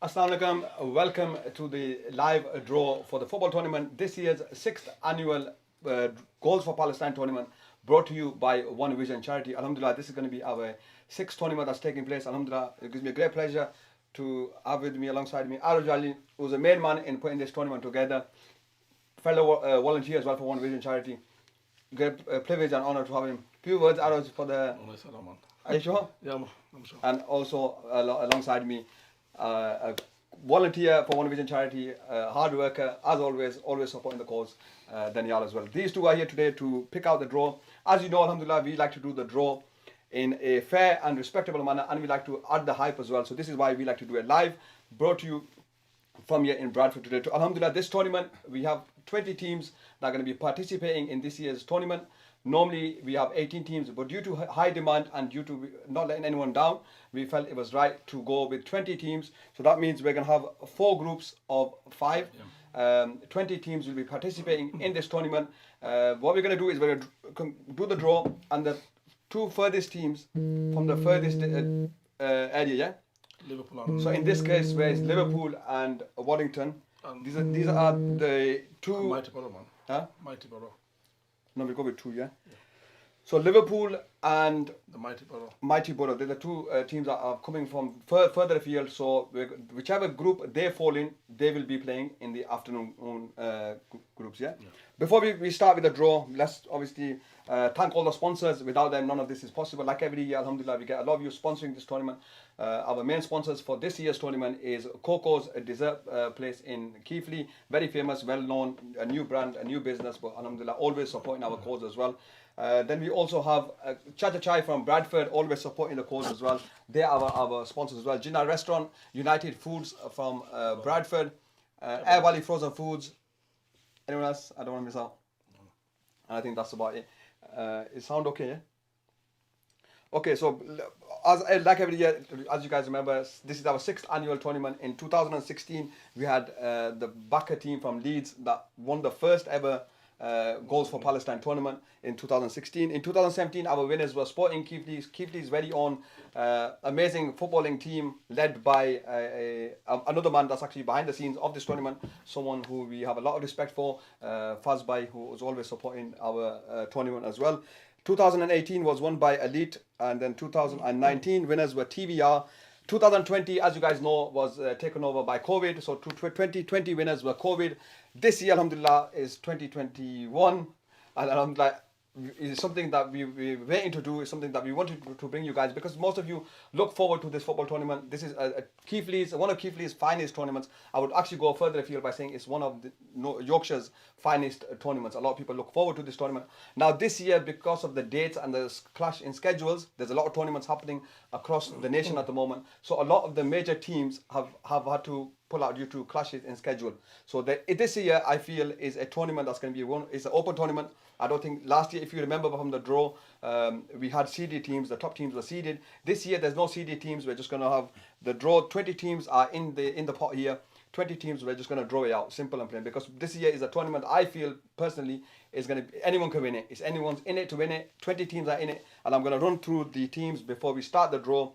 Assalamu alaikum. Welcome to the live draw for the football tournament. This year's sixth annual Goals for Palestine tournament brought to you by 1Vision charity. Alhamdulillah, this is going to be our sixth tournament that's taking place. Alhamdulillah, it gives me a great pleasure to have with me alongside me Araj Ali, who's the main man in putting this tournament together. Fellow volunteer as well for 1Vision charity. Great privilege and honor to have him. Few words, Araj, for the. Are you sure? Yeah, I'm sure. And also alongside me, a volunteer for 1Vision charity, hard worker, as always supporting the cause, Daniel as well. These two are here today to pick out the draw. As you know, alhamdulillah, we like to do the draw in a fair and respectable manner, and we like to add the hype as well. So this is why we like to do it live, brought to you from here in Bradford today. Alhamdulillah, this tournament, we have 20 teams that are going to be participating in this year's tournament. Normally, we have 18 teams, but due to high demand and due to not letting anyone down, we felt it was right to go with 20 teams. So that means we're going to have 4 groups of 5. 20 teams will be participating in this tournament. What we're going to do is we're going to do the draw, and the 2 furthest teams from the furthest area, yeah? Liverpool. So in this case, where it's Liverpool and Waddington, these are the 2. Mighty Borough, man. Huh? Mighty Borough. No, we go with 2, yeah? So Liverpool and The Mighty Borough. Mighty Borough, they're the 2 teams that are coming from further afield. So whichever group they fall in, they will be playing in the afternoon groups, yeah? Before we start with the draw, let's obviously thank all the sponsors. Without them, none of this is possible. Like every year, alhamdulillah, we get a lot of you sponsoring this tournament. Our main sponsors for this year's tournament is Coco's dessert place in Keighley. Very famous, well-known, a new brand, a new business, but alhamdulillah, always supporting our cause as well. Then we also have Chacha Chai from Bradford, always supporting the cause as well. They are our sponsors as well. Jinnah Restaurant, United Foods from Bradford, Air Valley Frozen Foods. Anyone else? I don't want to miss out. And I think that's about it. It sound okay, yeah? Okay, so like every year, as you guys remember, this is our 6th annual tournament. In 2016, we had the Baka team from Leeds that won the first ever Goals for Palestine tournament in 2016. In 2017, our winners were Sporting Keighley's very own amazing footballing team led by another man that's actually behind the scenes of this tournament, someone who we have a lot of respect for, Fazbai, who was always supporting our tournament as well. 2018 was won by Elite, and then 2019 winners were TVR. 2020, as you guys know, was taken over by COVID. So 2020 winners were COVID. This year, alhamdulillah, is 2021. And alhamdulillah, is something that we're waiting to do, is something that we wanted to bring you guys, because most of you look forward to this football tournament. This is one of Keighley's finest tournaments. I would actually go further afield by saying it's one of Yorkshire's finest tournaments. A lot of people look forward to this tournament. Now this year, because of the dates and the clash in schedules, there's a lot of tournaments happening across the nation at the moment. So a lot of the major teams have had to pull out due to clashes in schedule. So this year, I feel, is a tournament that's going to be it's an open tournament. I don't think last year, if you remember from the draw, we had seeded teams. The top teams were seeded. This year, there's no seeded teams. We're just going to have the draw. 20 teams are in the pot here. 20 teams, we're just going to draw it out, simple and plain. Because this year is a tournament I feel personally is going to anyone can win it. It's anyone's in it to win it. 20 teams are in it, and I'm going to run through the teams before we start the draw.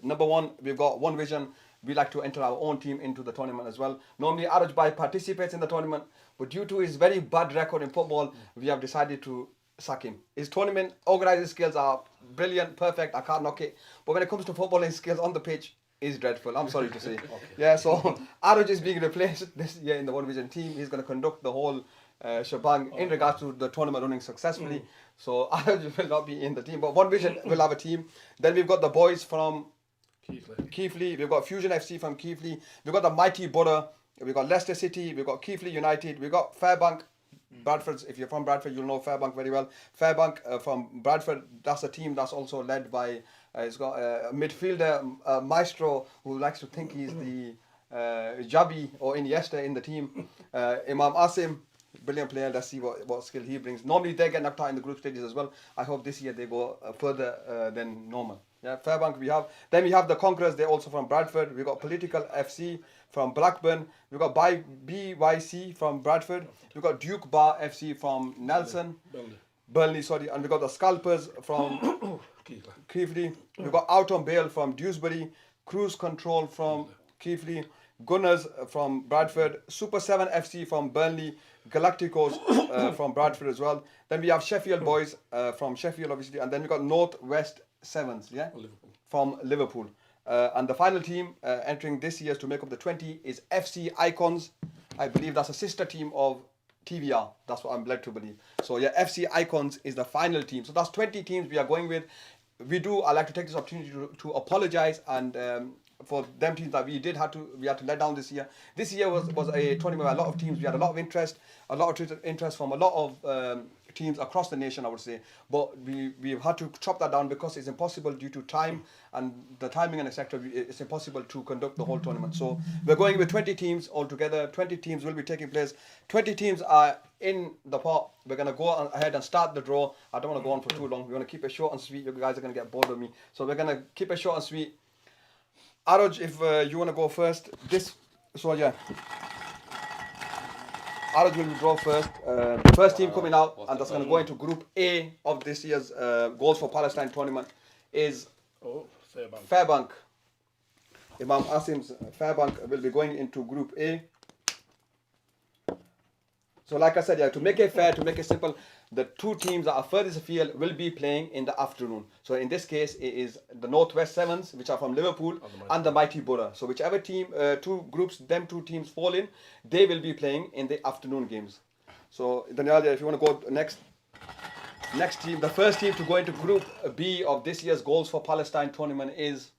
Number 1, we've got 1Vision. We like to enter our own team into the tournament as well. Normally, Araj Bhai participates in the tournament, but due to his very bad record in football, we have decided to sack him. His tournament organizing skills are brilliant, perfect. I can't knock it. But when it comes to footballing skills on the pitch, is dreadful. I'm sorry to say. Okay. Yeah, so Araj is being replaced this year in the 1Vision team. He's going to conduct the whole shebang in regards to the tournament running successfully. So Araj will not be in the team, but 1Vision will have a team. Then we've got the boys from Keighley. We've got Fusion FC from Keighley. We've got the Mighty Borough. We've got Leicester City. We've got Keighley United. We've got Fairbank. Bradford. If you're from Bradford, you'll know Fairbank very well. Fairbank from Bradford. That's a team that's also led by. It's got a midfielder, Maestro, who likes to think he's the Javi or Iniesta in the team. Imam Asim, brilliant player. Let's see what skill he brings. Normally they get knocked out in the group stages as well. I hope this year they go further than normal. Yeah, Fairbank we have. Then we have the Conquerors. They're also from Bradford. We've got Political FC from Blackburn. We've got BYC from Bradford. We've got Duke Bar FC from Nelson. Burnley, sorry. And we've got the Scalpers from Keighley. We've got Out on Bail from Dewsbury. Cruise Control from Keighley, Gunners from Bradford, Super 7 FC from Burnley, Galacticos from Bradford as well. Then we have Sheffield Boys from Sheffield, obviously, and then we got North West Sevens, yeah, Liverpool. from Liverpool. And the final team entering this year to make up the 20 is FC Icons. I believe that's a sister team of TVR. That's what I'm led to believe. So yeah, FC Icons is the final team. So that's 20 teams we are going with. I'd like to take this opportunity to apologize and for them teams that we had to let down this year. This year was a tournament where a lot of teams, we had a lot of interest from a lot of teams across the nation, I would say. But we've had to chop that down because it's impossible due to time and the timing and etc. It's impossible to conduct the whole tournament. So we're going with 20 teams altogether. 20 teams will be taking place. 20 teams are in the pot. We're going to go ahead and start the draw. I don't want to go on for too long. We want to keep it short and sweet. You guys are going to get bored of me. So we're going to keep it short and sweet. Aroj, if you want to go first. Aroj will draw first. The first team coming out, and that's going to go into Group A of this year's Goals for Palestine tournament is Fairbank. Imam Asim's Fairbank will be going into Group A. So like I said, yeah, to make it fair, to make it simple, the two teams that are furthest afield will be playing in the afternoon. So in this case, it is the Northwest Sevens, which are from Liverpool, and the Mighty Borough. So whichever team, two teams fall in, they will be playing in the afternoon games. So Daniel, if you want to go next team, the first team to go into Group B of this year's Goals for Palestine tournament is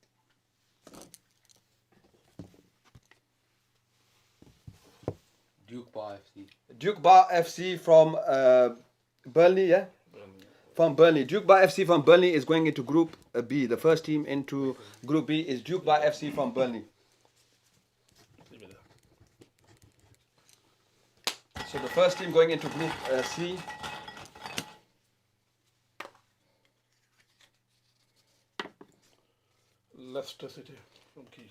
Duke Bar FC. Duke Bar FC from Burnley, yeah? From Burnley. Duke Bar FC from Burnley is going into Group B. The first team into Group B is Duke Bar FC from Burnley. So the first team going into Group C. Leicester City from Keighley.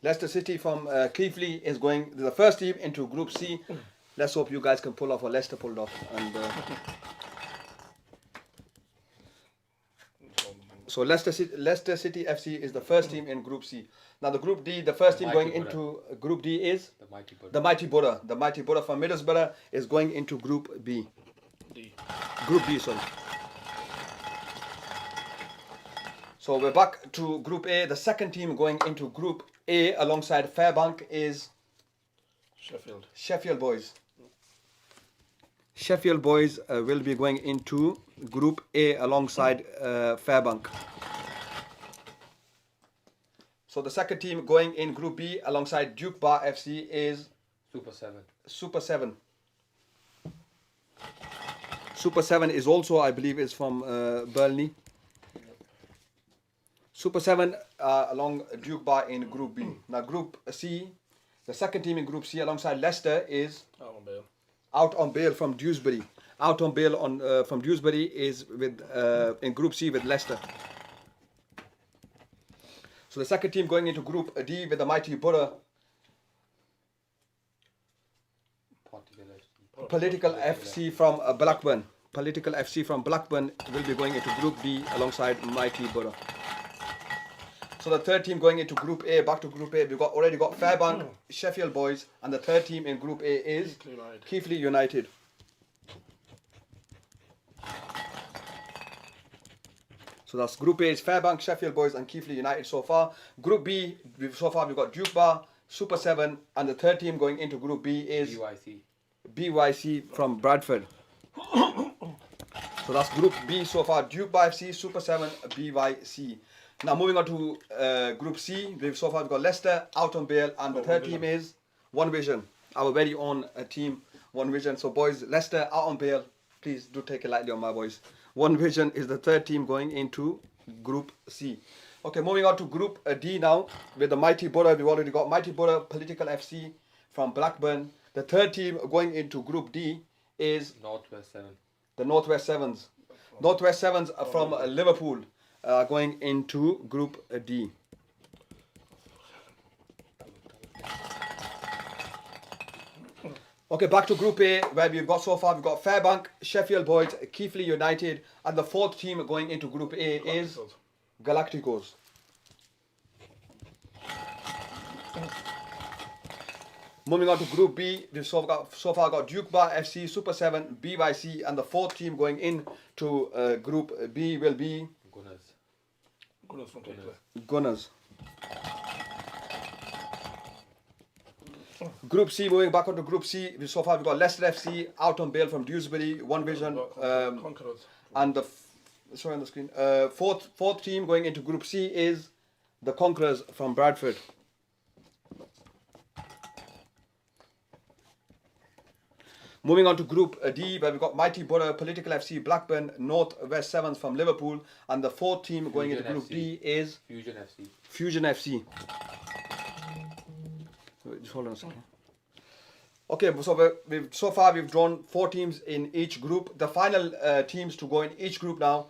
Leicester City from Keighley is going the first team into Group C. Let's hope you guys can pull off what Leicester pulled off. And so Leicester City FC is the first team in Group C. Now the Group D, the first team going into Group D is the Mighty Borough. The Mighty Borough from Middlesbrough is going into Group B. Group D, sorry. So we're back to Group A. The second team going into Group A alongside Fairbank is Sheffield Boys. Sheffield Boys will be going into Group A alongside Fairbank. So the second team going in Group B alongside Duke Bar FC is Super 7. Super 7 is also, I believe, is from Burnley. Super 7 along Duke Bar in Group B. Now Group C, the second team in Group C alongside Leicester is Out on Bail from Dewsbury. Out on Bail from Dewsbury is with in Group C with Leicester. So the second team going into Group D with the Mighty Borough. Political FC from Blackburn. Political FC from Blackburn will be going into Group D alongside Mighty Borough. So the third team going into Group A, back to Group A, we've already got Fairbank, Sheffield Boys, and the third team in Group A is Keighley United. So that's Group A is Fairbank, Sheffield Boys, and Keighley United so far. Group B, we've got Duke Bar, Super 7, and the third team going into Group B is BYC from Bradford. So that's Group B so far, Duke Bar FC, Super 7, BYC. Now moving on to Group C, we've got Leicester, Out on Bail, and the third team is 1Vision, our very own team, 1Vision. So boys, Leicester, Out on Bail, please do take it lightly on my boys. 1Vision is the third team going into Group C. Okay, moving on to Group D now, with the Mighty Borough. We've already got Mighty Borough, Political FC from Blackburn. The third team going into Group D is the Northwest Sevens. Northwest Sevens from Liverpool. Going into Group D. Okay, back to Group A, where we've got Fairbank, Sheffield Boys, Keighley United, and the fourth team going into Group A is Galacticos. Moving on to Group B, we've so far got Duke Bar FC, Super 7, BYC, and the fourth team going in to Group B will be Gunners. Gunners from Taylor. Gunners. Group C, moving back onto Group C, so far we've got Leicester FC, out on bail from Dewsbury, 1Vision, Conquerors. and the sorry on the screen. Fourth team going into Group C is the Conquerors from Bradford. Moving on to Group D, where we've got Mighty Borough, Political FC, Blackburn, North West Sevens from Liverpool, and the fourth team going into Group D is Fusion FC. Fusion FC. Wait, just hold on a second. Okay, so so far we've drawn 4 teams in each group. The final teams to go in each group now.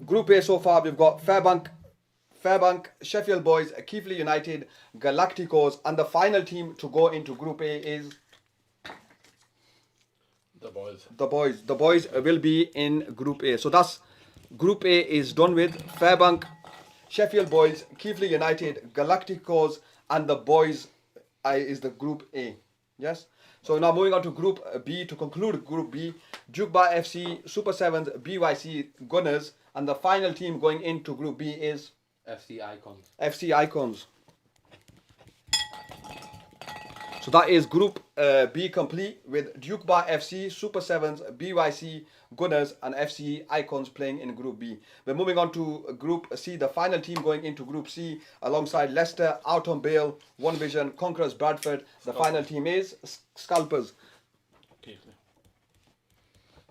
Group A so far we've got Fairbank, Sheffield Boys, Keighley United, Galacticos, and the final team to go into Group A is The boys. the boys. The boys will be in Group A. So that's Group A is done with. Fairbank, Sheffield Boys, Keighley United, Galacticos, and the boys is the Group A. Yes. So now moving on to Group B to conclude Group B. Duke Bar FC, Super Sevens, BYC, Gunners, and the final team going into Group B is FC Icons. FC Icons. So that is Group B complete with Duke Bar FC, Super Sevens, BYC, Gunners, and FC Icons playing in Group B. We're moving on to Group C, the final team going into Group C alongside Leicester, Out on Bail, 1Vision, Conquerors, Bradford. The final team is Scalpers. Keighley.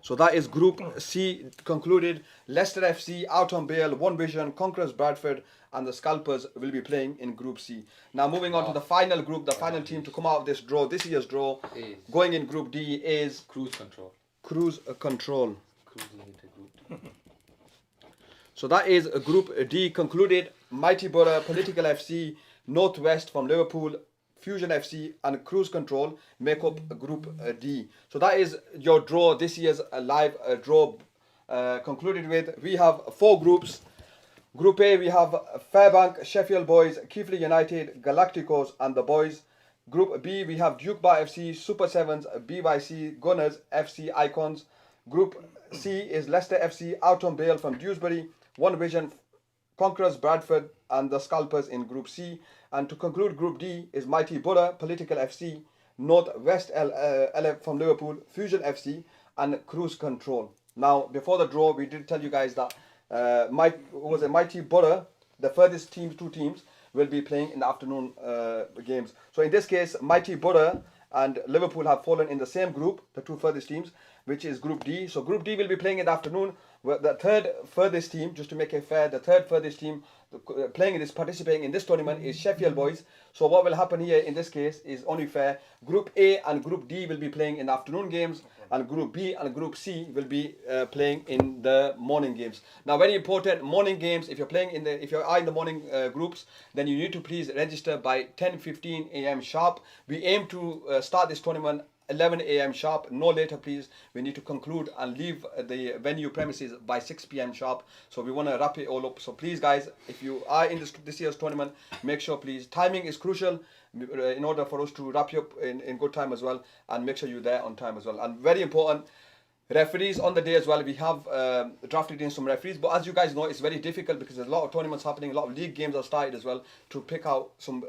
So that is Group C concluded. Leicester FC, Out on Bail, 1Vision, Conquerors, Bradford, and the Scalpers will be playing in Group C. Now moving on to the final group, the final team to come out of this draw, this year's draw, going in Group D is Cruise Control. Cruise Control. Cruising into Group D. So that is Group D concluded. Mighty Borough, Political FC, Northwest from Liverpool, Fusion FC, and Cruise Control make up Group D. So that is your draw, this year's live draw concluded with. We have 4 groups. Group A, we have Fairbank, Sheffield Boys, Keighley United, Galacticos, and the boys. Group B, we have Duke Bar FC, Super Sevens, BYC, Gunners, FC Icons. Group C is Leicester FC, Out on Bail from Dewsbury, 1Vision, Conquerors, Bradford, and the Scalpers in Group C. And to conclude Group D is Mighty Borough, Political FC, North West LF from Liverpool, Fusion FC, and Cruise Control. Now, before the draw, we did tell you guys that Mighty Borough, the furthest 2 teams, will be playing in the afternoon games. So in this case, Mighty Borough and Liverpool have fallen in the same group, the 2 furthest teams, which is Group D. So Group D will be playing in the afternoon. The third furthest team, just to make it fair, the third furthest team participating in this tournament is Sheffield Boys. So what will happen here in this case is only fair. Group A and Group D will be playing in the afternoon games, and Group B and Group C will be playing in the morning games. Now, very important, morning games. If you are in the morning groups, then you need to please register by 10:15 a.m. sharp. We aim to start this tournament 11 a.m. sharp, no later please. We need to conclude and leave the venue premises by 6 p.m. sharp. So we want to wrap it all up. So please guys, if you are in this year's tournament, make sure please, timing is crucial in order for us to wrap you up in good time as well, and make sure you're there on time as well. And very important, referees on the day as well. We have drafted in some referees, but as you guys know, it's very difficult because there's a lot of tournaments happening, a lot of league games are started as well, to pick out some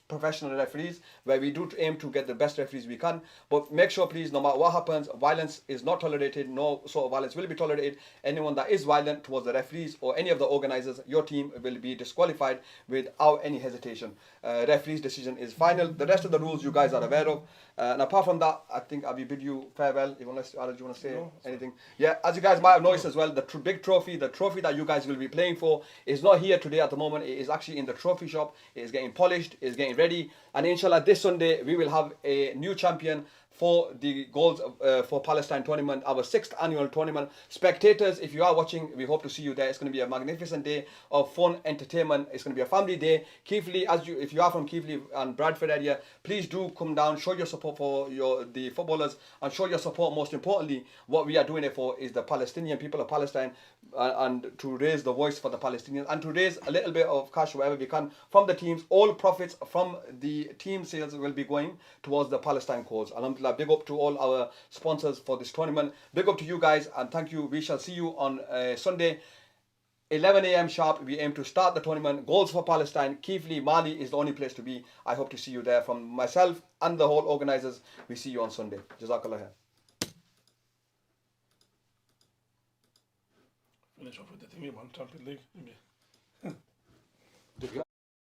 professional referees, where we do aim to get the best referees we can. But make sure please, no matter what happens, violence is not tolerated. No sort of violence will be tolerated. Anyone that is violent towards the referees or any of the organizers, your team will be disqualified without any hesitation. Referee's decision is final. The rest of the rules you guys are aware of. And apart from that, I think I will bid you farewell. Unless do you want to say anything? Yeah, as you guys might have noticed as well, the big trophy, the trophy that you guys will be playing for, is not here today at the moment. It is actually in the trophy shop. It is getting polished. It is getting ready. And inshallah, this Sunday we will have a new champion for the Goals for Palestine tournament, our 6th annual tournament. Spectators, if you are watching, we hope to see you there. It's going to be a magnificent day of fun, entertainment. It's going to be a family day. Keighley, if you are from Keighley and Bradford area, please do come down, show your support for the footballers, and show your support. Most importantly, what we are doing it for is the Palestinian people of Palestine, and to raise the voice for the Palestinians, and to raise a little bit of cash, wherever we can, from the teams. All profits from the team sales will be going towards the Palestine cause. Alhamdulillah, big up to all our sponsors for this tournament. Big up to you guys, and thank you. We shall see you on Sunday, 11 a.m. sharp. We aim to start the tournament. Goals for Palestine. Keighley, Mali is the only place to be. I hope to see you there. From myself and the whole organizers, we see you on Sunday. Jazakallah khair. Finish off with the team, man. Champions League.